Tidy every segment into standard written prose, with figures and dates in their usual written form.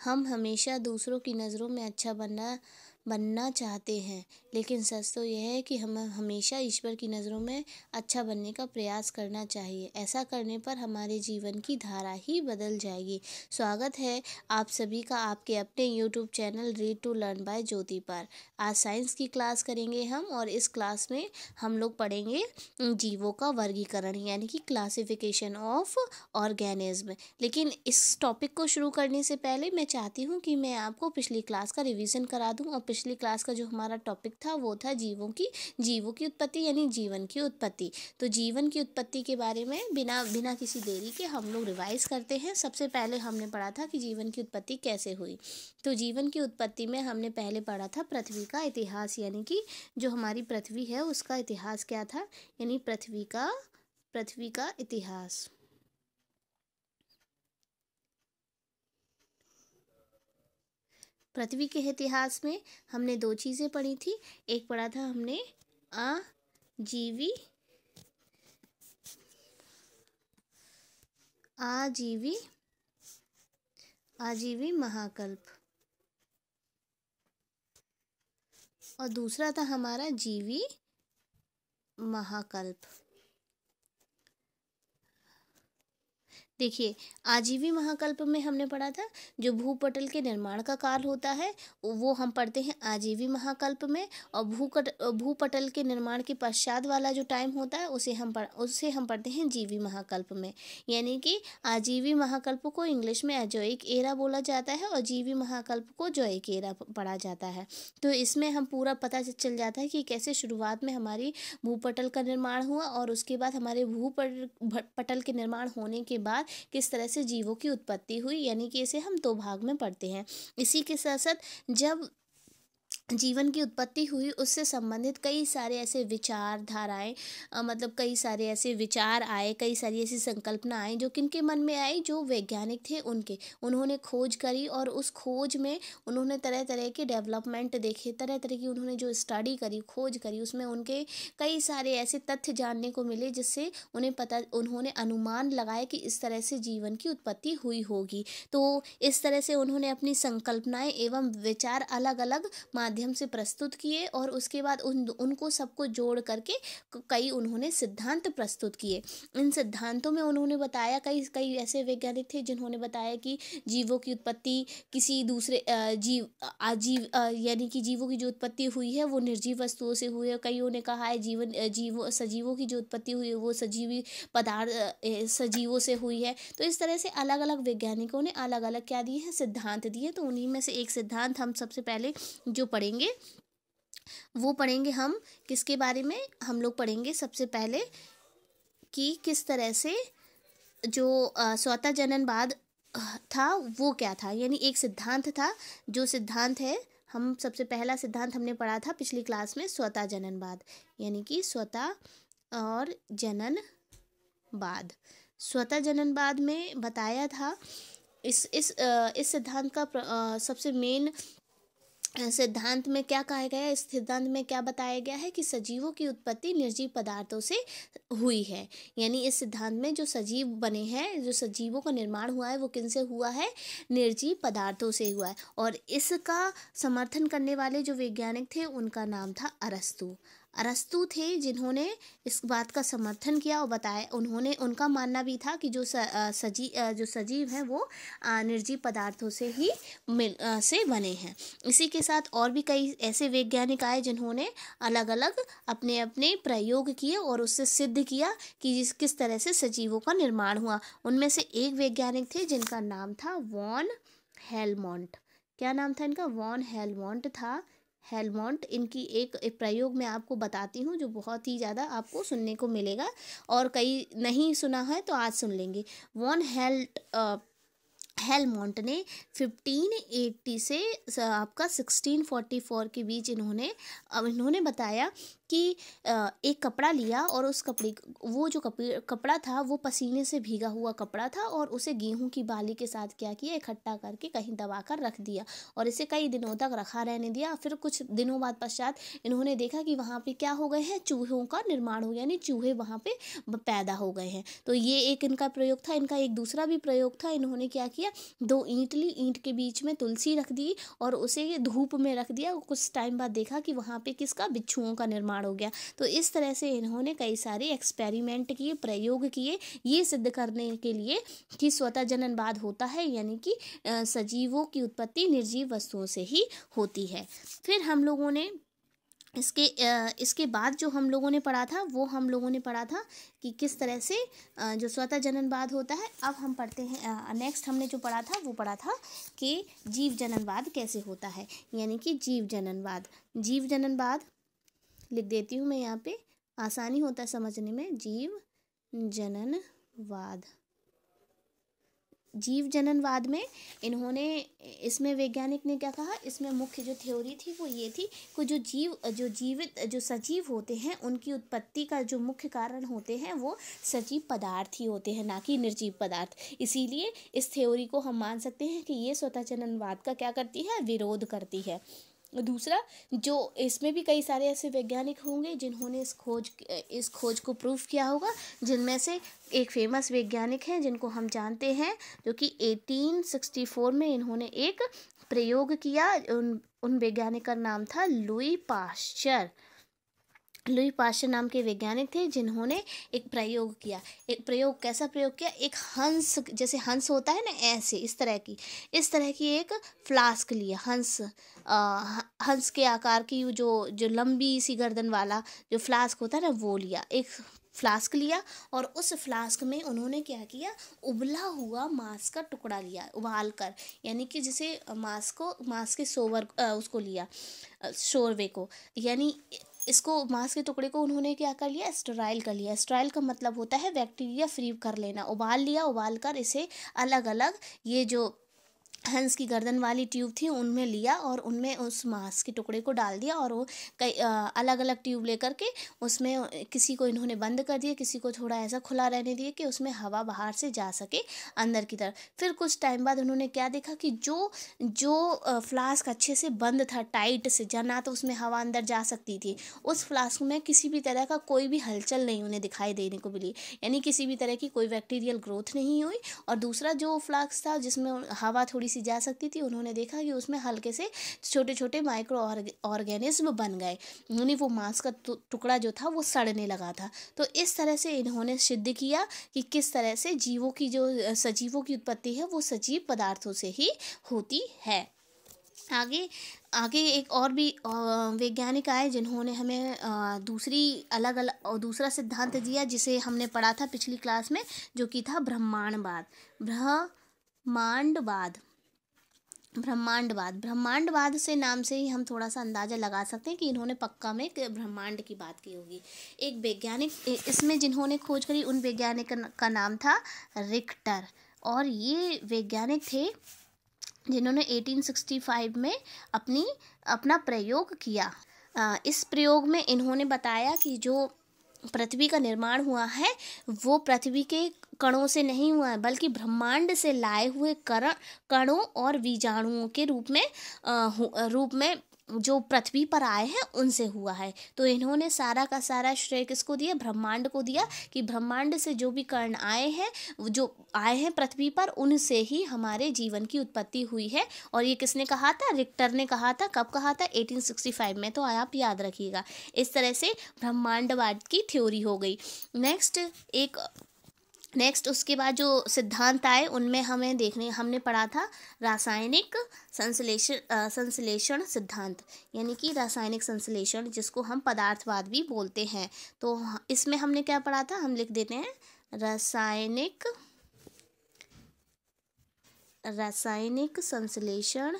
हम हमेशा दूसरों की नज़रों में अच्छा बनना चाहते हैं, लेकिन सच तो यह है कि हमें हमेशा ईश्वर की नज़रों में अच्छा बनने का प्रयास करना चाहिए। ऐसा करने पर हमारे जीवन की धारा ही बदल जाएगी। स्वागत है आप सभी का आपके अपने YouTube channel read to learn by Jyoti पर। आज साइंस की क्लास करेंगे हम, और इस क्लास में हम लोग पढ़ेंगे जीवों का वर्गीकरण, यानी कि क्लासिफिकेशन ऑफ ऑर्गेनिज्म। लेकिन इस टॉपिक को शुरू करने से पहले मैं चाहती हूँ कि मैं आपको पिछली क्लास का रिवीजन करा दूँ। और पिछली क्लास का जो हमारा टॉपिक था वो था जीवों की उत्पत्ति, यानी जीवन की उत्पत्ति। तो जीवन की उत्पत्ति के बारे में बिना किसी देरी के हम लोग रिवाइज करते हैं। सबसे पहले हमने पढ़ा था कि जीवन की उत्पत्ति कैसे हुई। तो जीवन की उत्पत्ति में हमने पहले पढ़ा था पृथ्वी का इतिहास, यानी कि जो हमारी पृथ्वी है उसका इतिहास क्या था, यानी पृथ्वी का इतिहास। पृथ्वी के इतिहास में हमने दो चीज़ें पढ़ी थी। एक पढ़ा था हमने आजीवी महाकल्प, और दूसरा था हमारा जीवी महाकल्प। देखिए, आजीवी महाकल्प में हमने पढ़ा था जो भूपटल के निर्माण का काल होता है वो हम पढ़ते हैं आजीवी महाकल्प में, और भूपटल के निर्माण के पश्चात वाला जो टाइम होता है उसे हम पढ़ते हैं जीवी महाकल्प में। यानी कि आजीवी महाकल्प को इंग्लिश में एजोइक एरा बोला जाता है, और जीवी महाकल्प को जोइक एरा पढ़ा जाता है। तो इसमें हम पूरा पता चल जाता है कि कैसे शुरुआत में हमारी भूपटल का निर्माण हुआ, और उसके बाद हमारे भूपटल के निर्माण होने के बाद किस तरह से जीवों की उत्पत्ति हुई, यानी कि इसे हम दो भाग में पढ़ते हैं। इसी के साथ साथ जब जीवन की उत्पत्ति हुई उससे संबंधित कई सारे ऐसे विचारधाराएं, मतलब कई सारे ऐसे विचार आए, कई सारी ऐसी संकल्पना आई जो किनके मन में आई, जो वैज्ञानिक थे उन्होंने खोज करी, और उस खोज में उन्होंने तरह तरह के डेवलपमेंट देखे, तरह तरह की उन्होंने जो स्टडी करी, खोज करी, उसमें उनके कई सारे ऐसे तथ्य जानने को मिले जिससे उन्होंने अनुमान लगाया कि इस तरह से जीवन की उत्पत्ति हुई होगी। तो इस तरह से उन्होंने अपनी संकल्पनाएं एवं विचार अलग अलग माध्यम से प्रस्तुत किए, और उसके बाद उनको सबको जोड़ करके कई उन्होंने सिद्धांत प्रस्तुत किए। इन सिद्धांतों में उन्होंने बताया, कई ऐसे वैज्ञानिक थे जिन्होंने बताया कि जीवों की उत्पत्ति किसी दूसरे यानी कि जीवों की जो उत्पत्ति हुई है वो निर्जीव वस्तुओं से हुई है। कईयों ने कहा है सजीवों की जो उत्पत्ति हुई है वो सजीवी पदार्थ सजीवों से हुई है। तो इस तरह से अलग अलग वैज्ञानिकों ने अलग अलग क्या दिए हैं, सिद्धांत दिए। तो उन्हीं में से एक सिद्धांत हम सबसे पहले जो पढ़ेंगे वो पढ़ेंगे हम किसके बारे में, हम लोग पढ़ेंगे सबसे पहले कि किस तरह से जो स्वतः जननवाद था वो क्या था। यानी एक सिद्धांत था, जो सिद्धांत है हम सबसे पहला सिद्धांत हमने पढ़ा था पिछली क्लास में, स्वतः जननवाद, यानी कि स्वतः और जननवाद। स्वतः जननवाद में बताया था इस सिद्धांत का सबसे मेन सिद्धांत में क्या कहा गया है, इस सिद्धांत में क्या बताया गया है कि सजीवों की उत्पत्ति निर्जीव पदार्थों से हुई है। यानी इस सिद्धांत में जो सजीव बने हैं, जो सजीवों का निर्माण हुआ है वो किनसे हुआ है, निर्जीव पदार्थों से हुआ है। और इसका समर्थन करने वाले जो वैज्ञानिक थे उनका नाम था अरस्तु थे, जिन्होंने इस बात का समर्थन किया और बताया। उनका मानना भी था कि जो सजीव हैं वो निर्जीव पदार्थों से ही से बने हैं। इसी के साथ और भी कई ऐसे वैज्ञानिक आए जिन्होंने अलग अलग अपने अपने प्रयोग किए और उससे सिद्ध किया कि किस तरह से सजीवों का निर्माण हुआ। उनमें से एक वैज्ञानिक थे जिनका नाम था वॉन हेलमोंट। क्या नाम था इनका, वॉन हेलमोंट था। हेलमोंट, इनकी एक प्रयोग मैं आपको बताती हूँ जो बहुत ही ज़्यादा आपको सुनने को मिलेगा, और कई नहीं सुना है तो आज सुन लेंगे। वॉन हेलमोंट ने 1580 से आपका 1644 के बीच इन्होंने बताया कि एक कपड़ा लिया और उस कपड़े वो जो कपड़ा था वो पसीने से भीगा हुआ कपड़ा था, और उसे गेहूं की बाली के साथ क्या किया, इकट्ठा करके कहीं दबा कर रख दिया और इसे कई दिनों तक रखा रहने दिया। फिर कुछ दिनों बाद पश्चात इन्होंने देखा कि वहाँ पे क्या हो गए हैं, चूहों का निर्माण हो गया, यानी चूहे वहाँ पे पैदा हो गए हैं। तो ये एक इनका प्रयोग था। इनका एक दूसरा भी प्रयोग था। इन्होंने क्या किया, 2 ईंट ली, ईंट के बीच में तुलसी रख दी और उसे धूप में रख दिया। कुछ टाइम बाद देखा कि वहाँ पे किसका, बिच्छुओं का निर्माण हो गया। तो इस तरह से इन्होंने कई सारे एक्सपेरिमेंट किए, प्रयोग किए, ये सिद्ध करने के लिए कि स्वतः जननवाद होता है, यानी कि सजीवों की उत्पत्ति निर्जीव वस्तुओं से ही होती है। फिर हम लोगों ने इसके बाद जो हम लोगों ने पढ़ा था, वो हम लोगों ने पढ़ा था कि किस तरह से जो स्वतः जननवाद होता है। अब हम पढ़ते हैं नेक्स्ट हमने जो पढ़ा था वो पढ़ा था कि जीव जननवाद कैसे होता है, यानी कि जीव जननवाद। जीव जननवाद लिख देती हूँ मैं यहाँ पे, आसानी होता है समझने में। जीव जननवाद, जीव जननवाद में इन्होंने, इसमें वैज्ञानिक ने क्या कहा, इसमें मुख्य जो थ्योरी थी वो ये थी कि जो सजीव होते हैं उनकी उत्पत्ति का जो मुख्य कारण होते हैं वो सजीव पदार्थ ही होते हैं, ना कि निर्जीव पदार्थ। इसीलिए इस थ्योरी को हम मान सकते हैं कि ये स्वतः जननवाद का क्या करती है, विरोध करती है। दूसरा, जो इसमें भी कई सारे ऐसे वैज्ञानिक होंगे जिन्होंने इस खोज को प्रूफ किया होगा, जिनमें से एक फेमस वैज्ञानिक हैं जिनको हम जानते हैं, जो कि 1864 में इन्होंने एक प्रयोग किया। उन वैज्ञानिक का नाम था लुई पाश्चर। लुई पाश्चर नाम के वैज्ञानिक थे जिन्होंने एक प्रयोग किया। एक प्रयोग, कैसा प्रयोग किया, एक हंस, जैसे हंस होता है ना, ऐसे इस तरह की एक फ्लास्क लिया। हंस के आकार की जो लंबी सी गर्दन वाला जो फ्लास्क होता है ना, वो लिया, एक फ्लास्क लिया, और उस फ्लास्क में उन्होंने क्या किया, उबला हुआ मांस का टुकड़ा लिया उबाल कर, यानी कि जैसे मांस के उसको लिया, शोरवे को, यानी इसको मांस के टुकड़े को उन्होंने क्या कर लिया, स्टेराइल कर लिया। स्टेराइल का मतलब होता है बैक्टीरिया फ्री कर लेना। उबाल लिया, उबाल कर इसे अलग अलग, ये जो हंस की गर्दन वाली ट्यूब थी उनमें लिया और उनमें उस मांस के टुकड़े को डाल दिया, और वो कई अलग अलग ट्यूब लेकर के उसमें किसी को इन्होंने बंद कर दिया, किसी को थोड़ा ऐसा खुला रहने दिया कि उसमें हवा बाहर से जा सके अंदर की तरफ। फिर कुछ टाइम बाद उन्होंने क्या देखा कि जो फ्लास्क अच्छे से बंद था, टाइट से, ना तो उसमें हवा अंदर जा सकती थी, उस फ्लास्क में किसी भी तरह का कोई भी हलचल नहीं उन्हें दिखाई देने को मिली, यानी किसी भी तरह की कोई बैक्टीरियल ग्रोथ नहीं हुई। और दूसरा जो फ्लास्क था जिसमें हवा थोड़ी सी जा सकती थी, उन्होंने देखा कि उसमें हल्के से छोटे छोटे माइक्रो ऑर्गेनिज्म बन गए, यानी वो मांस का टुकड़ा जो था वो सड़ने लगा था। तो इस तरह से इन्होंने सिद्ध किया कि किस तरह से सजीवों की उत्पत्ति है वो सजीव पदार्थों से ही होती है। आगे एक और भी वैज्ञानिक आए जिन्होंने हमें दूसरा सिद्धांत दिया, जिसे हमने पढ़ा था पिछली क्लास में, जो कि था ब्रह्मांडवाद से नाम से ही हम थोड़ा सा अंदाजा लगा सकते हैं कि इन्होंने पक्का में ब्रह्मांड की बात की होगी। एक वैज्ञानिक इसमें जिन्होंने खोज करी, उन वैज्ञानिक का नाम था रिक्टर, और ये वैज्ञानिक थे जिन्होंने 1865 में अपना प्रयोग किया। इस प्रयोग में इन्होंने बताया कि जो पृथ्वी का निर्माण हुआ है वो पृथ्वी के कणों से नहीं हुआ है, बल्कि ब्रह्मांड से लाए हुए कणों और बीजाणुओं के रूप में जो पृथ्वी पर आए हैं उनसे हुआ है। तो इन्होंने सारा का सारा श्रेय किसको दिया, ब्रह्मांड को दिया, कि ब्रह्मांड से जो भी कण जो आए हैं पृथ्वी पर, उनसे ही हमारे जीवन की उत्पत्ति हुई है। और ये किसने कहा था, रिक्टर ने कहा था। कब कहा था, 1865 में, तो आप याद रखिएगा। इस तरह से ब्रह्मांडवाद की थ्योरी हो गई। नेक्स्ट उसके बाद जो सिद्धांत आए उनमें हमने पढ़ा था रासायनिक संश्लेषण सिद्धांत, यानी कि रासायनिक संश्लेषण, जिसको हम पदार्थवाद भी बोलते हैं। तो इसमें हमने क्या पढ़ा था, हम लिख देते हैं, रासायनिक संश्लेषण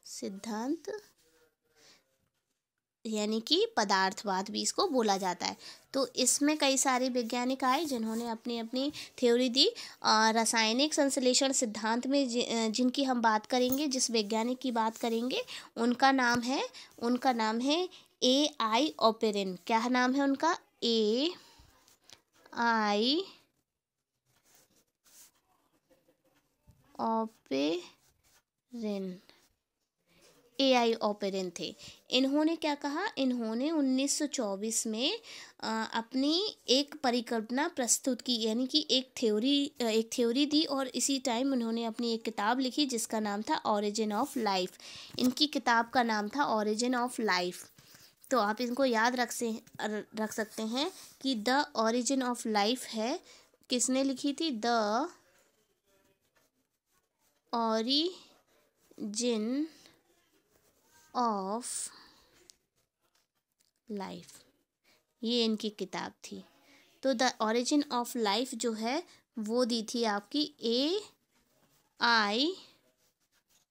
सिद्धांत यानी कि पदार्थवाद भी इसको बोला जाता है। तो इसमें कई सारे वैज्ञानिक आए जिन्होंने अपनी अपनी थ्योरी दी। रासायनिक संश्लेषण सिद्धांत में जिनकी हम बात करेंगे, जिस वैज्ञानिक की बात करेंगे, उनका नाम है AI ऑपेरिन। क्या नाम है उनका? AI ऑपेरिन। AI ऑपेरिन थे। इन्होंने क्या कहा? इन्होंने 1924 में अपनी एक परिकल्पना प्रस्तुत की, यानी कि एक थ्योरी दी, और इसी टाइम उन्होंने अपनी एक किताब लिखी जिसका नाम था ऑरिजिन ऑफ लाइफ। इनकी किताब का नाम था ऑरिजिन ऑफ लाइफ। तो आप इनको याद रख सकते हैं कि द ऑरिजिन ऑफ लाइफ है, किसने लिखी थी? द ऑरिजिन ऑफ लाइफ, ये इनकी किताब थी। तो द ऑरिजिन ऑफ लाइफ जो है वो दी थी आपकी AI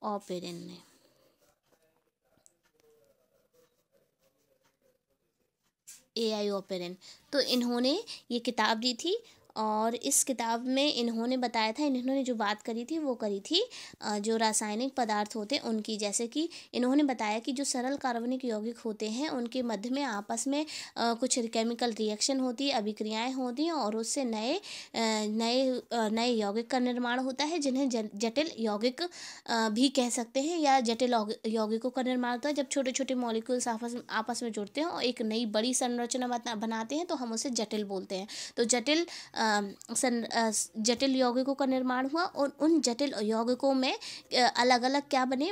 ऑपेरिन ने। AI ऑपेरिन, तो इन्होंने ये किताब दी थी, और इस किताब में इन्होंने बताया था, इन्होंने जो बात करी थी वो करी थी जो रासायनिक पदार्थ होते हैं उनकी। जैसे कि इन्होंने बताया कि जो सरल कार्बनिक यौगिक होते हैं उनके मध्य में आपस में कुछ केमिकल रिएक्शन होती है, अभिक्रियाएं होती हैं, और उससे नए यौगिक का निर्माण होता है, जिन्हें जटिल यौगिक भी कह सकते हैं, या जटिल यौगिकों का निर्माण होता है। जब छोटे छोटे मॉलिक्यूल्स आपस में जुड़ते हैं और एक नई बड़ी संरचना बनाते हैं तो हम उसे जटिल बोलते हैं। तो जटिल यौगिकों का निर्माण हुआ, और उन जटिल यौगिकों में अलग अलग क्या बने?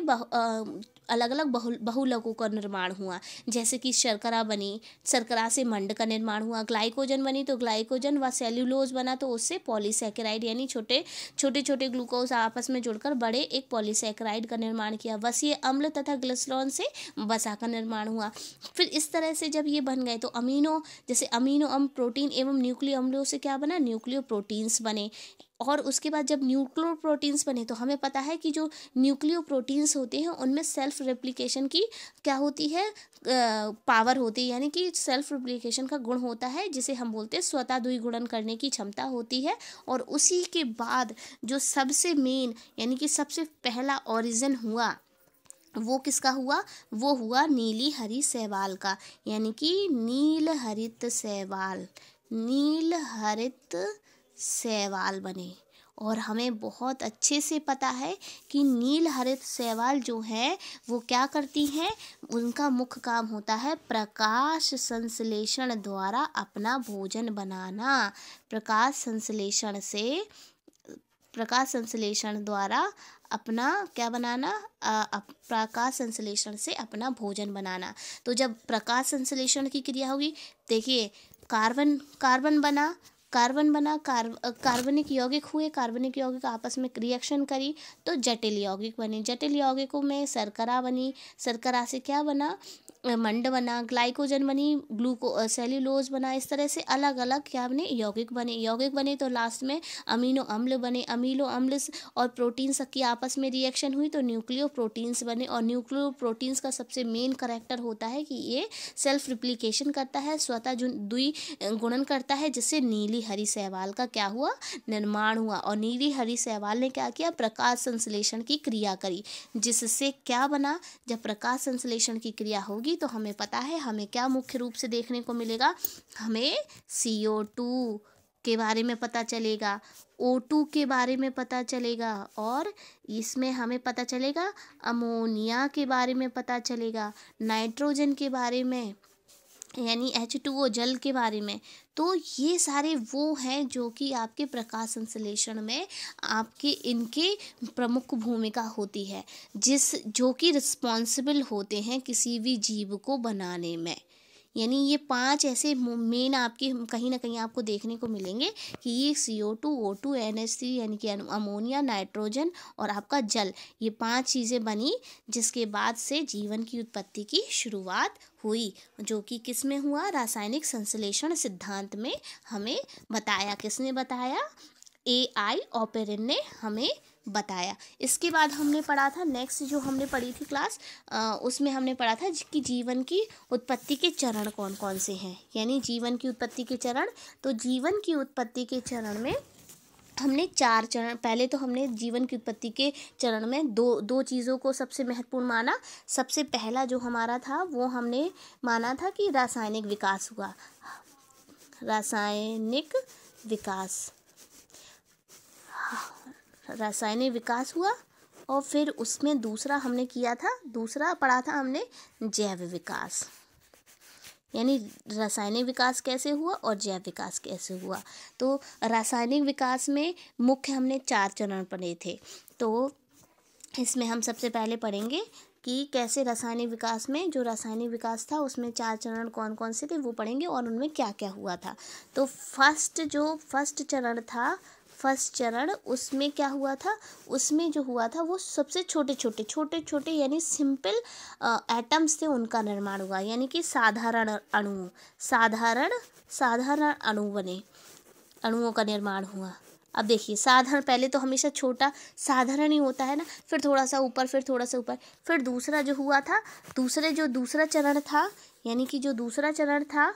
अलग अलग बहुलकों का निर्माण हुआ। जैसे कि शर्करा बनी, शर्करा से मंड का निर्माण हुआ। ग्लाइकोजन बनी तो ग्लाइकोजन व सेल्यूलोज बना, तो उससे पॉलीसैकेराइड, यानी छोटे छोटे ग्लूकोज आपस में जुड़कर बड़े एक पॉलीसैकेराइड का निर्माण किया। वसीय अम्ल तथा ग्लिसरॉल से वसा का निर्माण हुआ। फिर इस तरह से जब ये बन गए तो जैसे अमीनो अम्ल, प्रोटीन एवं न्यूक्लियो अम्लों से क्या बना? न्यूक्लियो प्रोटीन्स बने। और उसके बाद जब न्यूक्लियो प्रोटीन्स बने तो हमें पता है कि जो न्यूक्लियो प्रोटीन्स होते हैं उनमें सेल्फ रेप्लिकेशन की क्या होती है? पावर होती है, यानी कि सेल्फ रेप्लिकेशन का गुण होता है, जिसे हम बोलते हैं स्वतः द्विगुणन करने की क्षमता होती है। और उसी के बाद जो सबसे मेन, यानी कि सबसे पहला ओरिजिन हुआ, वो किसका हुआ? वो हुआ नीली हरी शैवाल का, यानी कि नील हरित शैवाल बने। और हमें बहुत अच्छे से पता है कि नील हरित शैवाल जो है वो क्या करती हैं? उनका मुख्य काम होता है प्रकाश संश्लेषण द्वारा अपना भोजन बनाना। प्रकाश संश्लेषण द्वारा अपना क्या बनाना? प्रकाश संश्लेषण से अपना भोजन बनाना। तो जब प्रकाश संश्लेषण की क्रिया होगी, देखिए कार्बन बना, कार्बनिक यौगिक हुए, कार्बनिक यौगिक आपस में रिएक्शन करी तो जटिल यौगिक बने। जटिल यौगिकों में शर्करा बनी, शर्करा से क्या बना? मंड बना, ग्लाइकोजन बनी, सेल्यूलोज बना। इस तरह से अलग अलग क्या बने? यौगिक बने तो लास्ट में अमीनो अम्ल बने। अमीनो अम्ल और प्रोटीन्स की आपस में रिएक्शन हुई तो न्यूक्लियो प्रोटीन्स बने। और न्यूक्लियो प्रोटीन्स का सबसे मेन करैक्टर होता है कि ये सेल्फ रिप्लिकेशन करता है, स्वतः द्विगुणन करता है, जिससे नीली हरी शैवाल का क्या हुआ? निर्माण हुआ। और नीली हरी शैवाल ने क्या किया? प्रकाश संश्लेषण की क्रिया करी, जिससे क्या बना? जब प्रकाश संश्लेषण की क्रिया होगी तो हमें पता है हमें क्या मुख्य रूप से देखने को मिलेगा? हमें CO2 के बारे में पता चलेगा, O2 के बारे में पता चलेगा, और इसमें हमें पता चलेगा अमोनिया के बारे में पता चलेगा, नाइट्रोजन के बारे में, यानी H2O जल के बारे में। तो ये सारे वो हैं जो कि आपके प्रकाश संश्लेषण में आपके इनके प्रमुख भूमिका होती है, जो कि रिस्पॉन्सिबल होते हैं किसी भी जीव को बनाने में। यानी ये 5 ऐसे मेन आपके कहीं ना कहीं आपको देखने को मिलेंगे कि ये CO2, O2, NH3 यानी कि अमोनिया, नाइट्रोजन और आपका जल, ये 5 चीज़ें बनी, जिसके बाद से जीवन की उत्पत्ति की शुरुआत हुई, जो कि किस में हुआ? रासायनिक संश्लेषण सिद्धांत में हमें बताया। किसने बताया? AI ऑपेरिन ने हमें बताया। इसके बाद हमने पढ़ा था, नेक्स्ट जो हमने पढ़ी थी क्लास, उसमें हमने पढ़ा था कि जीवन की उत्पत्ति के चरण कौन कौन से हैं, यानी जीवन की उत्पत्ति के चरण। तो जीवन की उत्पत्ति के चरण में हमने 4 चरण, पहले तो हमने जीवन की उत्पत्ति के चरण में दो चीज़ों को सबसे महत्वपूर्ण माना। सबसे पहला जो हमारा था वो हमने माना था कि रासायनिक विकास हुआ, रासायनिक विकास हुआ। और फिर उसमें दूसरा हमने किया था, दूसरा पढ़ा था हमने जैव विकास, यानी रासायनिक विकास कैसे हुआ और जैव विकास कैसे हुआ। तो रासायनिक विकास में मुख्य हमने 4 चरण पढ़े थे। तो इसमें हम सबसे पहले पढ़ेंगे कि कैसे रासायनिक विकास में, जो रासायनिक विकास था उसमें 4 चरण कौन कौन से थे वो पढ़ेंगे और उनमें क्या क्या हुआ था। तो फर्स्ट चरण उसमें क्या हुआ था, उसमें जो हुआ था वो सबसे छोटे छोटे यानी सिंपल एटम्स थे, उनका निर्माण हुआ, यानी कि साधारण अणु बने, अणुओं का निर्माण हुआ। अब देखिए, साधारण, पहले तो हमेशा छोटा साधारण ही होता है ना, फिर थोड़ा सा ऊपर, फिर थोड़ा सा ऊपर, फिर दूसरा जो हुआ था, दूसरा चरण था, यानी कि जो दूसरा चरण था,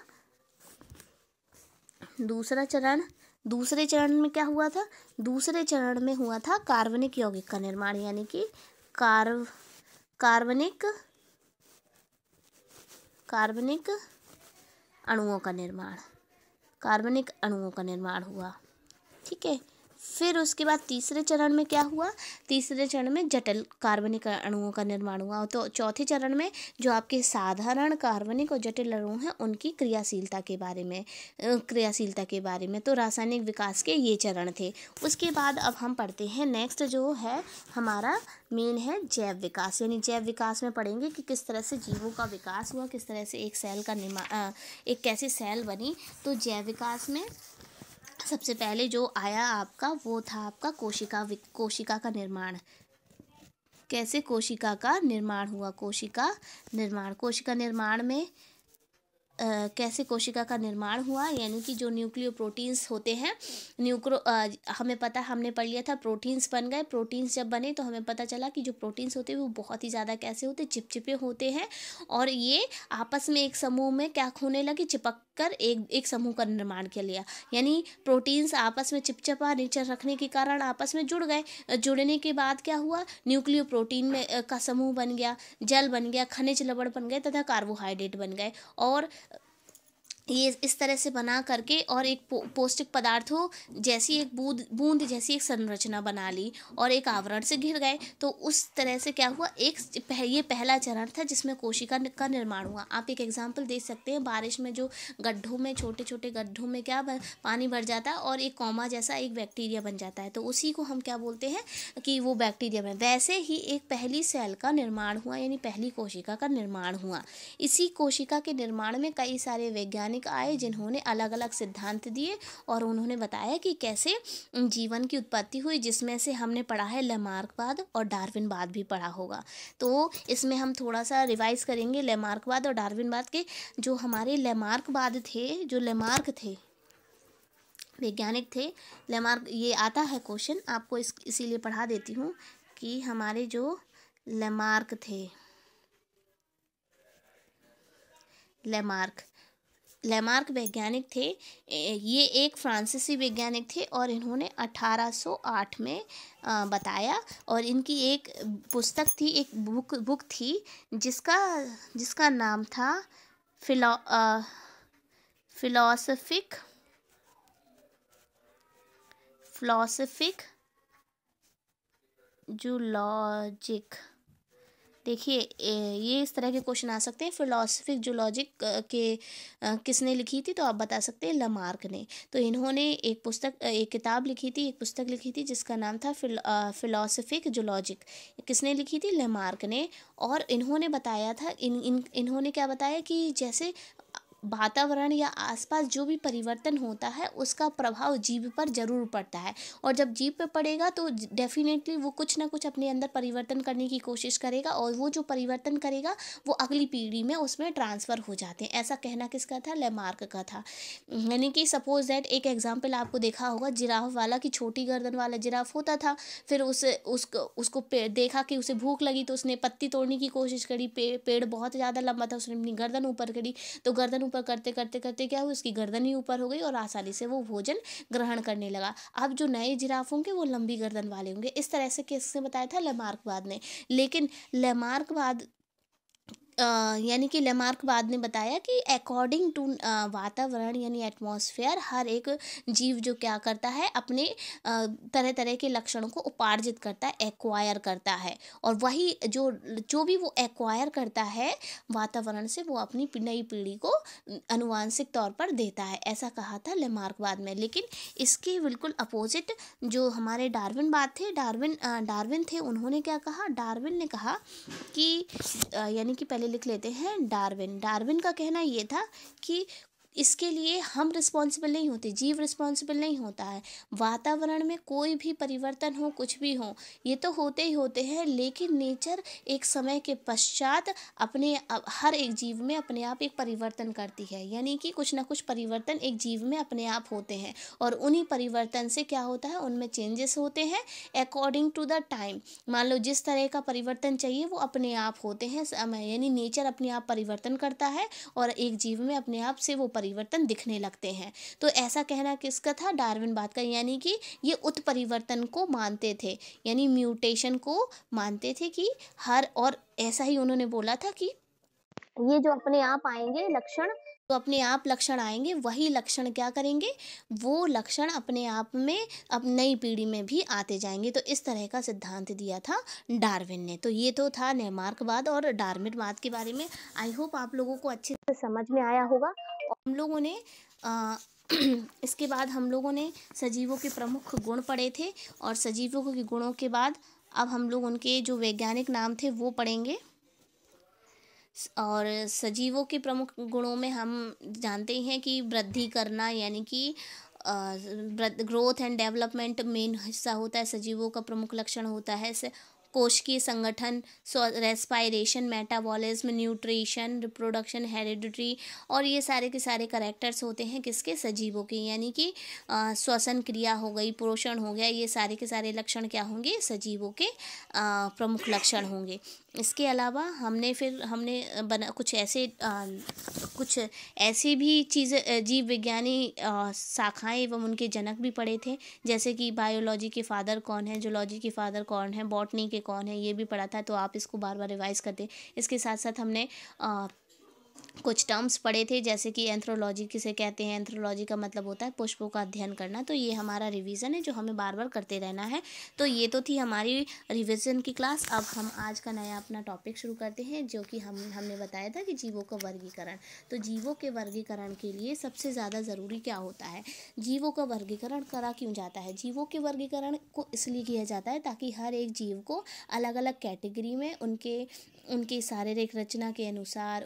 दूसरे चरण में क्या हुआ था, दूसरे चरण में हुआ था कार्बनिक यौगिक का निर्माण, यानी कि कार्बनिक अणुओं का निर्माण हुआ। ठीक है। फिर उसके बाद तीसरे चरण में क्या हुआ, तीसरे चरण में जटिल कार्बनिक अणुओं का निर्माण हुआ। तो चौथे चरण में जो आपके साधारण कार्बनिक और जटिल अणु हैं उनकी क्रियाशीलता के बारे में तो रासायनिक विकास के ये चरण थे। उसके बाद अब हम पढ़ते हैं नेक्स्ट जो है हमारा मेन है जैव विकास, यानी जैव विकास में पढ़ेंगे कि किस तरह से जीवों का विकास हुआ, किस तरह से एक सेल का एक कैसी सेल बनी। तो जैव विकास में सबसे पहले जो आया आपका वो था आपका कोशिका का निर्माण। कैसे कोशिका का निर्माण हुआ, कोशिका निर्माण में कैसे कोशिका का निर्माण हुआ, यानी कि जो न्यूक्लियोप्रोटीन्स होते हैं, हमें पता, हमने पढ़ लिया था प्रोटीन्स बन गए। प्रोटीन्स जब बने तो हमें पता चला कि जो प्रोटीन्स होते हैं वो बहुत ही ज़्यादा कैसे होते हैं, चिपचिपे होते हैं, और ये आपस में एक समूह में क्या होने लगे, चिपक कर एक समूह का निर्माण कर लिया। यानी प्रोटीन्स आपस में चिपचिपा नेचर रखने के कारण आपस में जुड़ गए। जुड़ने के बाद क्या हुआ, न्यूक्लियोप्रोटीन में का समूह बन गया, जल बन गया, खनिज लवण बन गए तथा कार्बोहाइड्रेट बन गए, और ये इस तरह से बना करके और एक पौष्टिक पदार्थों जैसी एक बूंद जैसी एक संरचना बना ली और एक आवरण से घिर गए। तो उस तरह से क्या हुआ, ये पहला चरण था जिसमें कोशिका का निर्माण हुआ। आप एक एग्जांपल दे सकते हैं, बारिश में जो गड्ढों में, छोटे छोटे गड्ढों में क्या पानी भर जाता है और एक कॉमा जैसा एक बैक्टीरिया बन जाता है, तो उसी को हम क्या बोलते हैं कि वो बैक्टीरिया में। वैसे ही एक पहली सेल का निर्माण हुआ, यानी पहली कोशिका का निर्माण हुआ। इसी कोशिका के निर्माण में कई सारे वैज्ञानिक आए जिन्होंने अलग अलग सिद्धांत दिए और उन्होंने बताया कि कैसे जीवन की उत्पत्ति हुई, जिसमें से हमने पढ़ा है लेमार्कवाद और डार्विनवाद भी पढ़ा होगा। तो इसमें हम थोड़ा सा रिवाइज करेंगे लेमार्कवाद और डार्विनवाद के। जो हमारे लेमार्कवाद थे, जो लेमार्क थे, वैज्ञानिक थे, लेमार्क, ये आता है क्वेश्चन, आपको इसीलिए पढ़ा देती हूँ कि हमारे जो लेमार्क थे, लेमार्क वैज्ञानिक थे, ये एक फ्रांसीसी वैज्ञानिक थे और इन्होंने 1808 में बताया। और इनकी एक पुस्तक थी, एक बुक थी जिसका नाम था फिलोसफिक जूलॉजिक। देखिए, ये इस तरह के क्वेश्चन आ सकते हैं। फिलोसफिक जूलॉजिक के किसने लिखी थी, तो आप बता सकते हैं लेमार्क ने। तो इन्होंने एक पुस्तक लिखी थी जिसका नाम था फिलोसफिक जूलॉजिक। किसने लिखी थी, लेमार्क ने। और इन्होंने बताया था, इन्होंने क्या बताया कि जैसे वातावरण या आसपास जो भी परिवर्तन होता है उसका प्रभाव जीव पर ज़रूर पड़ता है, और जब जीव पे पड़ेगा तो डेफिनेटली वो कुछ ना कुछ अपने अंदर परिवर्तन करने की कोशिश करेगा, और वो जो परिवर्तन करेगा वो अगली पीढ़ी में उसमें ट्रांसफ़र हो जाते हैं। ऐसा कहना किसका था? लेमार्क का था। यानी कि सपोज दैट एक एग्जाम्पल आपको देखा होगा जिराफ वाला, कि छोटी गर्दन वाला जिराफ होता था, फिर उसको देखा कि उसे भूख लगी तो उसने पत्ती तोड़ने की कोशिश करी, पेड़ बहुत ज़्यादा लंबा था, उसने अपनी गर्दन ऊपर करी, तो गर्दन ऊपर करते करते करते क्या हुआ, उसकी गर्दन ही ऊपर हो गई और आसानी से वो भोजन ग्रहण करने लगा। अब जो नए जिराफ होंगे वो लंबी गर्दन वाले होंगे। इस तरह से किसने बताया था? लेमार्कवाद ने। लेकिन लेमार्कवाद यानी कि लेमार्कवाद ने बताया कि अकॉर्डिंग टू वातावरण यानी एटमॉस्फेयर, हर एक जीव जो क्या करता है, अपने तरह तरह के लक्षणों को उपार्जित करता है, एक्वायर करता है, और वही जो जो भी वो एक्वायर करता है वातावरण से, वो अपनी नई पीढ़ी को अनुवांशिक तौर पर देता है। ऐसा कहा था लेमार्कवाद में। लेकिन इसके बिल्कुल अपोजिट जो हमारे डार्विनवाद थे, डार्विन थे, उन्होंने क्या कहा? डार्विन ने कहा कि यानी कि पहले लिख लेते हैं। डार्विन का कहना ये था कि इसके लिए हम रिस्पॉन्सिबल नहीं होते, जीव रिस्पॉन्सिबल नहीं होता है। वातावरण में कोई भी परिवर्तन हो, कुछ भी हो, ये तो होते ही होते हैं, लेकिन नेचर एक समय के पश्चात हर एक जीव में अपने आप एक परिवर्तन करती है। यानी कि कुछ ना कुछ परिवर्तन एक जीव में अपने आप होते हैं, और उन्हीं परिवर्तन से क्या होता है, उनमें चेंजेस होते हैं अकॉर्डिंग टू द टाइम। मान लो जिस तरह का परिवर्तन चाहिए वो अपने आप होते हैं, यानी नेचर अपने आप परिवर्तन करता है, और एक जीव में अपने आप से वो परिवर्तन दिखने लगते हैं। तो ऐसा कहना किसका था? डार्विनवाद का। यानी कि ये उत्परिवर्तन को मानते थे, यानी म्यूटेशन को मानते थे कि और ऐसा ही उन्होंने बोला था कि ये जो अपने आप आएंगे लक्षण, तो अपने आप लक्षण आएंगे, वही लक्षण क्या करेंगे, वो लक्षण अपने आप में अब नई पीढ़ी में भी आते जाएंगे। तो इस तरह का सिद्धांत दिया था डार्विन ने। तो ये तो था लेमार्कवाद और डार्विनवाद के बारे में। आई होप आप लोगों को अच्छे से समझ में आया होगा। और हम लोगों ने इसके बाद हम लोगों ने सजीवों के प्रमुख गुण पढ़े थे, और सजीवों के गुणों के बाद अब हम लोग उनके जो वैज्ञानिक नाम थे वो पढ़ेंगे। और सजीवों के प्रमुख गुणों में हम जानते हैं कि वृद्धि करना, यानी कि ग्रोथ एंड डेवलपमेंट मेन हिस्सा होता है, सजीवों का प्रमुख लक्षण होता है। कोशिकीय संगठन, respiration, metabolism, nutrition, reproduction, heredity, और ये सारे के सारे करेक्टर्स होते हैं किसके? सजीवों के। यानी कि श्वसन क्रिया हो गई, पोषण हो गया, ये सारे के सारे लक्षण क्या होंगे? सजीवों के प्रमुख लक्षण होंगे। इसके अलावा हमने बना कुछ ऐसी भी चीज़ें, जीव विज्ञानी शाखाएं एवं उनके जनक भी पढ़े थे, जैसे कि बायोलॉजी के फादर कौन है, जूलॉजी के फादर कौन है, बॉटनी के कौन है, ये भी पढ़ा था। तो आप इसको बार बार रिवाइज करते। इसके साथ साथ हमने कुछ टर्म्स पढ़े थे, जैसे कि एंथ्रोलॉजी किसे कहते हैं। एंथ्रोलॉजी का मतलब होता है पुष्पों का अध्ययन करना। तो ये हमारा रिवीजन है जो हमें बार बार करते रहना है। तो ये तो थी हमारी रिवीजन की क्लास। अब हम आज का नया अपना टॉपिक शुरू करते हैं, जो कि हमने बताया था कि जीवों का वर्गीकरण। तो जीवों के वर्गीकरण के लिए सबसे ज़्यादा ज़रूरी क्या होता है? जीवों का वर्गीकरण करा क्यों जाता है? जीवों के वर्गीकरण को इसलिए किया जाता है ताकि हर एक जीव को अलग अलग कैटेगरी में उनके शारीरिक रचना के अनुसार,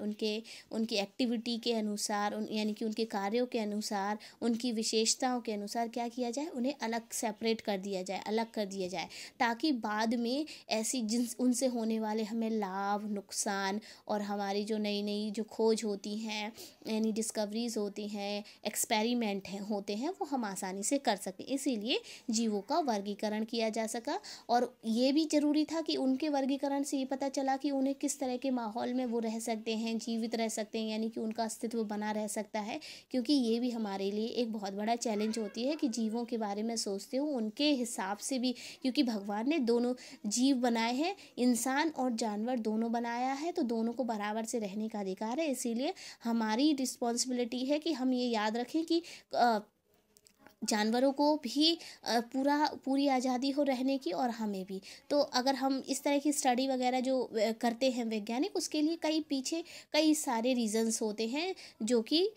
उनकी एक्टिविटी के अनुसार, यानी कि उनके कार्यों के अनुसार, उनकी विशेषताओं के अनुसार क्या किया जाए, उन्हें अलग सेपरेट कर दिया जाए, अलग कर दिया जाए, ताकि बाद में ऐसी उनसे होने वाले हमें लाभ, नुकसान, और हमारी जो नई नई जो खोज होती हैं, यानी डिस्कवरीज होती हैं, एक्सपेरिमेंट होते हैं, वो हम आसानी से कर सकें। इसीलिए जीवों का वर्गीकरण किया जा सका। और ये भी ज़रूरी था कि उनके वर्गीकरण से ये पता चला कि उन्हें किस तरह के माहौल में वो रह सकते हैं, जीवित रह सकते हैं, यानी कि उनका अस्तित्व बना रह सकता है। क्योंकि ये भी हमारे लिए एक बहुत बड़ा चैलेंज होती है कि जीवों के बारे में सोचते हो उनके हिसाब से भी, क्योंकि भगवान ने दोनों जीव बनाए हैं, इंसान और जानवर दोनों बनाया है, तो दोनों को बराबर से रहने का अधिकार है। इसीलिए हमारी रिस्पॉन्सिबिलिटी है कि हम ये याद रखें कि जानवरों को भी पूरी आज़ादी हो रहने की, और हमें भी। तो अगर हम इस तरह की स्टडी वगैरह जो करते हैं वैज्ञानिक, उसके लिए कई सारे रीजंस होते हैं जो कि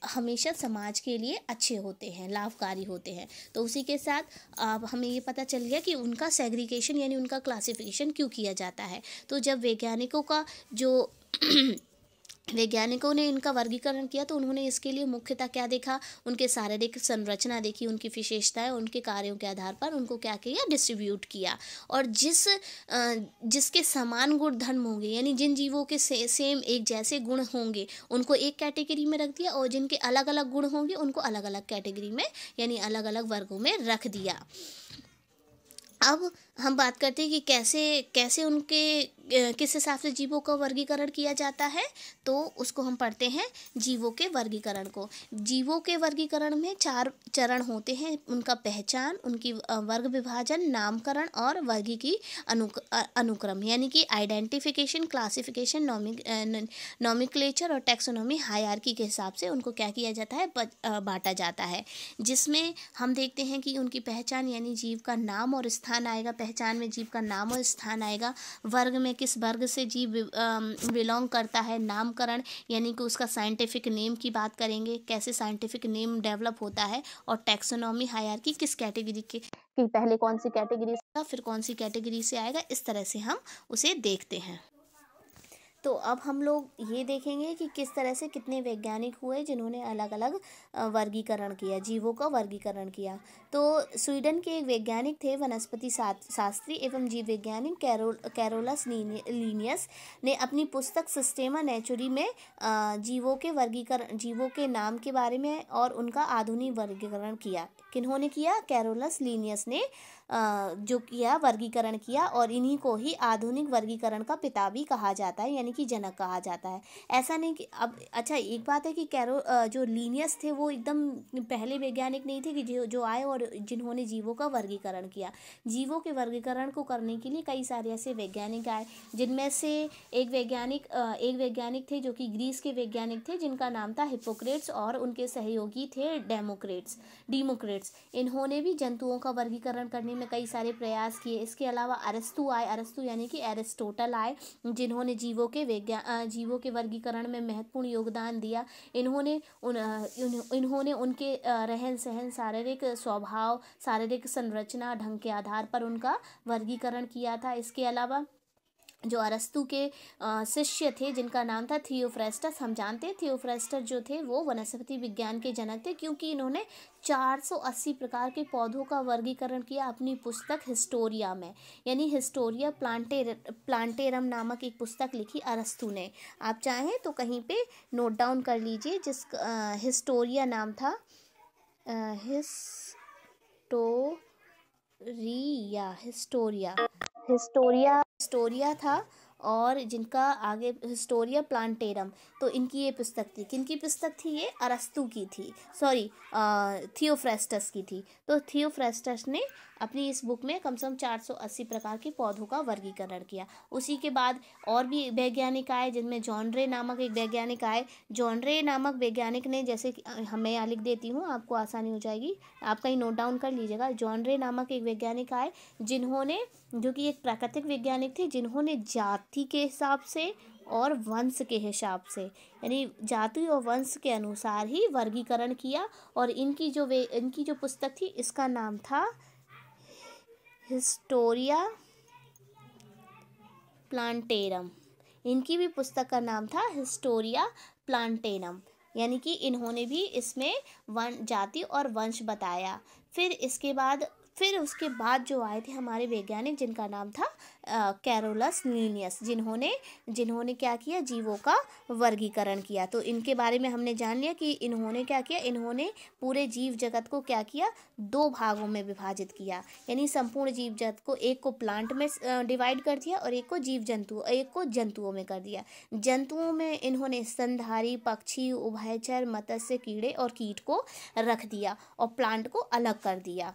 हमेशा समाज के लिए अच्छे होते हैं, लाभकारी होते हैं। तो उसी के साथ अब हमें ये पता चल गया कि उनका सेग्रीगेशन यानी उनका क्लासिफिकेशन क्यों किया जाता है। तो जब वैज्ञानिकों का जो वैज्ञानिकों ने इनका वर्गीकरण किया तो उन्होंने इसके लिए मुख्यतः क्या देखा, उनके शारीरिक संरचना देखी, उनकी विशेषताएं, उनके कार्यों के आधार पर उनको क्या किया, डिस्ट्रीब्यूट किया। और जिसके समान गुण धर्म होंगे, यानी जिन जीवों के सेम एक जैसे गुण होंगे उनको एक कैटेगरी में रख दिया, और जिनके अलग अलग गुण होंगे उनको अलग अलग कैटेगरी में यानी अलग अलग वर्गों में रख दिया। अब हम बात करते हैं कि कैसे कैसे उनके किस हिसाब से जीवों का वर्गीकरण किया जाता है, तो उसको हम पढ़ते हैं जीवों के वर्गीकरण को। जीवों के वर्गीकरण में 4 चरण होते हैं, उनका पहचान, उनकी वर्ग विभाजन, नामकरण और वर्गी की अनुक्रम, यानी कि आइडेंटिफिकेशन, क्लासिफिकेशन, नॉमिक्लेचर और टैक्सोनॉमी, हायरार्की के हिसाब से उनको क्या किया जाता है, बांटा जाता है। जिसमें हम देखते हैं कि उनकी पहचान यानी जीव का नाम और स्थान आएगा, पहचान में जीव का नाम और स्थान आएगा। वर्ग में किस वर्ग से जीव बिलोंग करता है, नामकरण यानी कि उसका साइंटिफिक नेम की बात करेंगे, कैसे साइंटिफिक नेम डेवलप होता है, और टैक्सोनॉमी, हायरार्की, किस कैटेगरी के कि पहले कौन सी कैटेगरी से फिर कौन सी कैटेगरी से आएगा, इस तरह से हम उसे देखते हैं। तो अब हम लोग ये देखेंगे कि किस तरह से कितने वैज्ञानिक हुए जिन्होंने अलग अलग वर्गीकरण किया, जीवों का वर्गीकरण किया। तो स्वीडन के एक वैज्ञानिक थे, वनस्पति शास्त्री एवं जीव वैज्ञानिक कैरोलस लीनियस ने अपनी पुस्तक सिस्टेमा नेचुरी में जीवों के नाम के बारे में और उनका आधुनिक वर्गीकरण किया। किन्होंने किया? कैरोलस लीनियस ने जो किया, वर्गीकरण किया, और इन्हीं को ही आधुनिक वर्गीकरण का पिता भी कहा जाता है, यानी कि जनक कहा जाता है। ऐसा नहीं कि अब अच्छा एक बात है कि जो लीनियस थे वो एकदम पहले वैज्ञानिक नहीं थे कि जो आए और जिन्होंने जीवों का वर्गीकरण किया। जीवों के वर्गीकरण को करने के लिए कई सारे ऐसे वैज्ञानिक आए, जिनमें से एक वैज्ञानिक थे जो कि ग्रीस के वैज्ञानिक थे, जिनका नाम था हिप्पोक्रेट्स, और उनके सहयोगी थे डेमोक्रेट्स। इन्होंने भी जंतुओं का वर्गीकरण करने में कई सारे प्रयास किए। इसके अलावा अरस्तु यानी कि एरिस्टोटल आए, जिन्होंने जीवों के वर्गीकरण में महत्वपूर्ण योगदान दिया। इन्होंने उनके रहन सहन, शारीरिक स्वभाव, शारीरिक संरचना, ढंग के आधार पर उनका वर्गीकरण किया था। इसके अलावा जो अरस्तु के शिष्य थे, जिनका नाम था थियोफ्रेस्टस, हम जानते हैं थियोफ्रेस्टस जो थे वो वनस्पति विज्ञान के जनक थे, क्योंकि इन्होंने 480 प्रकार के पौधों का वर्गीकरण किया अपनी पुस्तक हिस्टोरिया में, यानी हिस्टोरिया प्लांटेरम नामक एक पुस्तक लिखी अरस्तु ने। आप चाहें तो कहीं पे नोट डाउन कर लीजिए, हिस्टोरिया नाम था, हिस्टोरिया था, और जिनका आगे हिस्टोरिया प्लांटेरम, तो इनकी ये पुस्तक थी। किनकी पुस्तक थी ये? अरस्तु की थी, सॉरी थियोफ्रेस्टस की थी। तो थियोफ्रेस्टस ने अपनी इस बुक में कम से कम 480 प्रकार के पौधों का वर्गीकरण किया। उसी के बाद और भी वैज्ञानिक आए, जिनमें जॉनरे नामक एक वैज्ञानिक आए। जॉनरे नामक वैज्ञानिक ने, जैसे कि मैं यहाँ लिख देती हूँ, आपको आसानी हो जाएगी, आप कहीं नोट डाउन कर लीजिएगा। जॉनरे नामक एक वैज्ञानिक आए, जो कि एक प्राकृतिक वैज्ञानिक थे, जिन्होंने जाति के हिसाब से और वंश के हिसाब से, यानी जाति और वंश के अनुसार ही वर्गीकरण किया। और इनकी जो पुस्तक थी, इसका नाम था हिस्टोरिया प्लांटेरम। इनकी भी पुस्तक का नाम था हिस्टोरिया प्लांटेरम, यानी कि इन्होंने भी इसमें जाति और वंश बताया। फिर उसके बाद जो आए थे हमारे वैज्ञानिक, जिनका नाम था कैरोलस लीनियस, जिन्होंने क्या किया? जीवों का वर्गीकरण किया। तो इनके बारे में हमने जान लिया कि इन्होंने क्या किया। इन्होंने पूरे जीव जगत को क्या किया? 2 भागों में विभाजित किया, यानी संपूर्ण जीव जगत को, एक को प्लांट में डिवाइड कर दिया और एक को जंतुओं में कर दिया। जंतुओं में इन्होंने स्तनधारी, पक्षी, उभयचर, मत्स्य, कीड़े और कीट को रख दिया, और प्लांट को अलग कर दिया।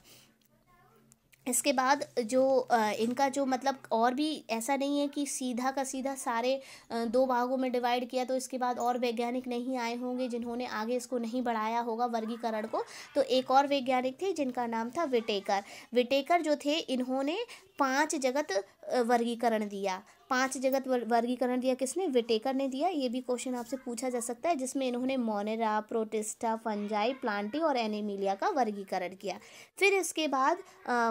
इसके बाद इनका जो मतलब, और भी ऐसा नहीं है कि सीधा का सीधा सारे 2 भागों में डिवाइड किया, तो इसके बाद और वैज्ञानिक नहीं आए होंगे जिन्होंने आगे इसको नहीं बढ़ाया होगा वर्गीकरण को। तो एक और वैज्ञानिक थे, जिनका नाम था विटेकर जो थे, इन्होंने 5 जगत वर्गीकरण दिया। 5 जगत वर्गीकरण दिया किसने, विटेकर ने दिया। ये भी क्वेश्चन आपसे पूछा जा सकता है, जिसमें इन्होंने मोनेरा, प्रोटिस्टा, फंजाई, प्लांटी और एनिमिलिया का वर्गीकरण किया। फिर इसके बाद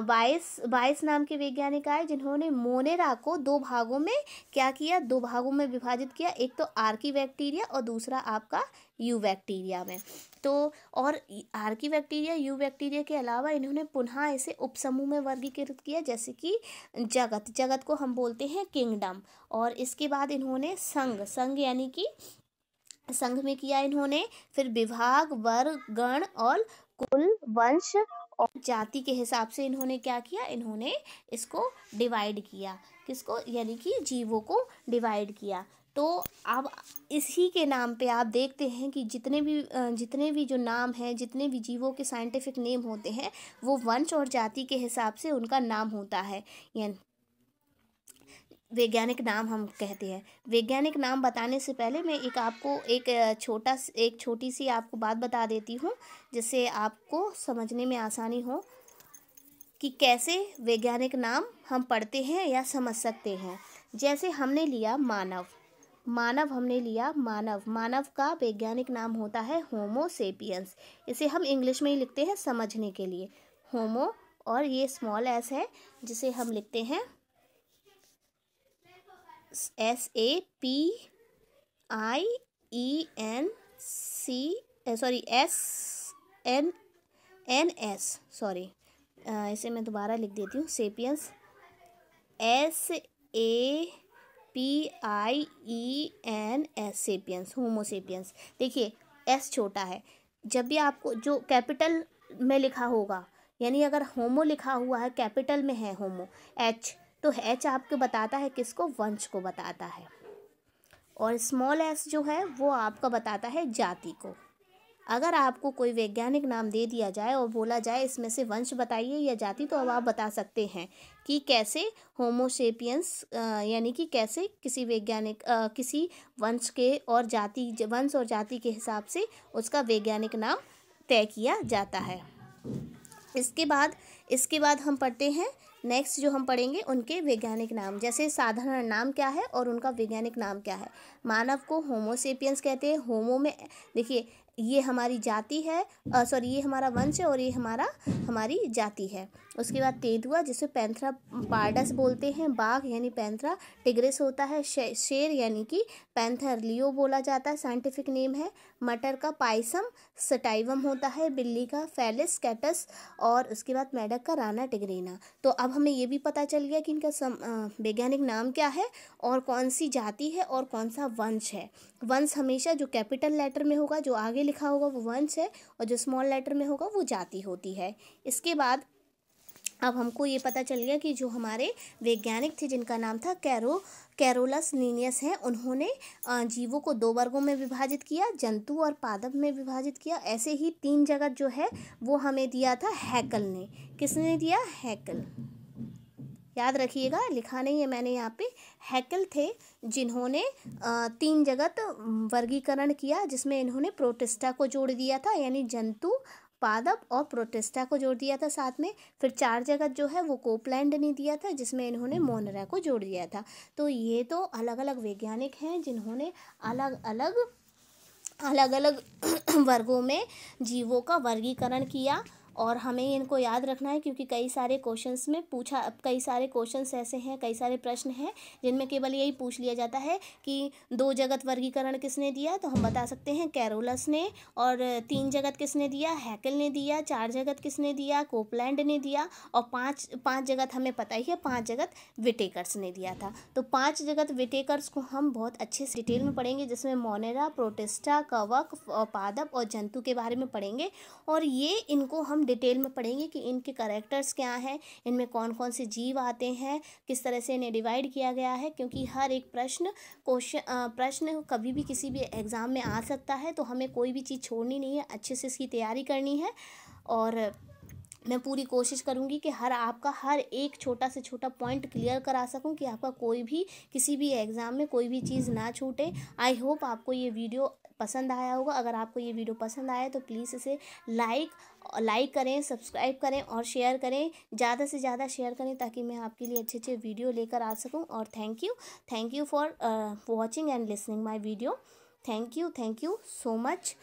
22 नाम के वैज्ञानिक आए, जिन्होंने मोनेरा को 2 भागों में क्या किया, 2 भागों में विभाजित किया। एक तो आर्की बैक्टीरिया और दूसरा आपका यू बैक्टीरिया में। तो और आर्की बैक्टीरिया, यू बैक्टीरिया के अलावा इन्होंने पुनः इसे उपसमूह में वर्गीकृत किया, जैसे कि जगत को हम बोलते हैं किंगडम। और इसके बाद इन्होंने संघ यानी कि संघ में किया इन्होंने। फिर विभाग, वर्ग, गण और कुल, वंश और जाति के हिसाब से इन्होंने क्या किया, इन्होंने इसको डिवाइड किया। किसको, यानी कि जीवों को डिवाइड किया। तो अब इसी के नाम पे आप देखते हैं कि जितने भी जो नाम हैं, जितने भी जीवों के साइंटिफिक नेम होते हैं, वो वंश और जाति के हिसाब से उनका नाम होता है, यानी वैज्ञानिक नाम हम कहते हैं। वैज्ञानिक नाम बताने से पहले मैं आपको एक छोटी सी आपको बात बता देती हूँ, जिससे आपको समझने में आसानी हो कि कैसे वैज्ञानिक नाम हम पढ़ते हैं या समझ सकते हैं। जैसे हमने लिया मानव का वैज्ञानिक नाम होता है होमो सेपियंस। इसे हम इंग्लिश में ही लिखते हैं समझने के लिए, होमो, और ये स्मॉल एस है, जिसे हम लिखते हैं SAPIENS, इसे मैं दोबारा लिख देती हूँ, सेपियंस, SAPIENS, सेपियंस, होमो सेपियंस। देखिए एस छोटा है, जब भी आपको जो कैपिटल में लिखा होगा, यानी अगर होमो लिखा हुआ है कैपिटल में है होमो, एच, तो एच आपको बताता है किसको, वंश को बताता है। और स्मॉल एस जो है वो आपका बताता है जाति को। अगर आपको कोई वैज्ञानिक नाम दे दिया जाए और बोला जाए इसमें से वंश बताइए या जाति, तो अब आप बता सकते हैं कि कैसे होमो सेपियंस, यानी कि कैसे किसी वैज्ञानिक किसी वंश और जाति के हिसाब से उसका वैज्ञानिक नाम तय किया जाता है। इसके बाद हम पढ़ते हैं, नेक्स्ट जो हम पढ़ेंगे उनके वैज्ञानिक नाम। जैसे साधारण नाम क्या है और उनका वैज्ञानिक नाम क्या है। मानव को होमो सेपियंस कहते हैं। होमो में देखिए ये हमारी जाति है, ये हमारा वंश है और ये हमारी जाति है। उसके बाद तेंदुआ, जिसे पैंथरा पार्डस बोलते हैं, बाघ यानी पैंथरा टिग्रिस होता है, शेर यानी कि पैंथर लियो बोला जाता है, साइंटिफिक नेम है। मटर का पाइसम सटाइवम होता है, बिल्ली का फेलिस कैटस, और उसके बाद मेढक का राना टिग्रिना। तो अब हमें ये भी पता चल गया कि इनका वैज्ञानिक नाम क्या है और कौन सी जाति है और कौन सा वंश है। वंश हमेशा जो कैपिटल लेटर में होगा, जो आगे लिखा होगा वो वंश है, और जो स्मॉल लेटर में होगा वो जाति होती है। इसके बाद अब हमको ये पता चल गया कि जो हमारे वैज्ञानिक थे जिनका नाम था कैरोलस लिनियस हैं, उन्होंने जीवों को 2 वर्गों में विभाजित किया, जंतु और पादप में विभाजित किया। ऐसे ही 3 जगत जो है वो हमें दिया था हैकल ने। किसने दिया, हैकल, याद रखिएगा, लिखा नहीं है मैंने यहाँ पे। हैकल थे जिन्होंने 3 जगत वर्गीकरण किया, जिसमें इन्होंने प्रोटिस्टा को जोड़ दिया था, यानी जंतु, पादप और प्रोटिस्टा को जोड़ दिया था साथ में। फिर 4 जगत जो है वो कोपलैंड ने दिया था, जिसमें इन्होंने मोनेरा को जोड़ दिया था। तो ये तो अलग अलग वैज्ञानिक हैं जिन्होंने अलग अलग वर्गों में जीवों का वर्गीकरण किया। और हमें इनको याद रखना है, क्योंकि कई सारे क्वेश्चंस ऐसे हैं, कई सारे प्रश्न हैं जिनमें केवल यही पूछ लिया जाता है कि 2 जगत वर्गीकरण किसने दिया, तो हम बता सकते हैं कैरोलस ने। और 3 जगत किसने दिया, हैकल ने दिया। 4 जगत किसने दिया, कोपलैंड ने दिया। और 5 जगत हमें पता ही है, 5 जगत विटेकर्स ने दिया था। तो 5 जगत विटेकर्स को हम बहुत अच्छे से डिटेल में पढ़ेंगे, जिसमें मोनेरा, प्रोटिस्टा, कवक, पादप और जंतु के बारे में पढ़ेंगे। और ये इनको हम डिटेल में पढ़ेंगे कि इनके कैरेक्टर्स क्या हैं, इनमें कौन कौन से जीव आते हैं, किस तरह से इन्हें डिवाइड किया गया है। क्योंकि हर एक प्रश्न कभी भी किसी भी एग्ज़ाम में आ सकता है, तो हमें कोई भी चीज़ छोड़नी नहीं है, अच्छे से इसकी तैयारी करनी है। और मैं पूरी कोशिश करूँगी कि आपका हर एक छोटा से छोटा पॉइंट क्लियर करा सकूँ, कि आपका कोई भी किसी भी एग्ज़ाम में कोई भी चीज़ ना छूटे। आई होप आपको ये वीडियो पसंद आया होगा। अगर आपको ये वीडियो पसंद आया तो प्लीज़ इसे लाइक करें, सब्सक्राइब करें और शेयर करें, ज़्यादा से ज़्यादा शेयर करें, ताकि मैं आपके लिए अच्छे अच्छे वीडियो लेकर आ सकूँ। और thank you for watching and listening my video. Thank you so much.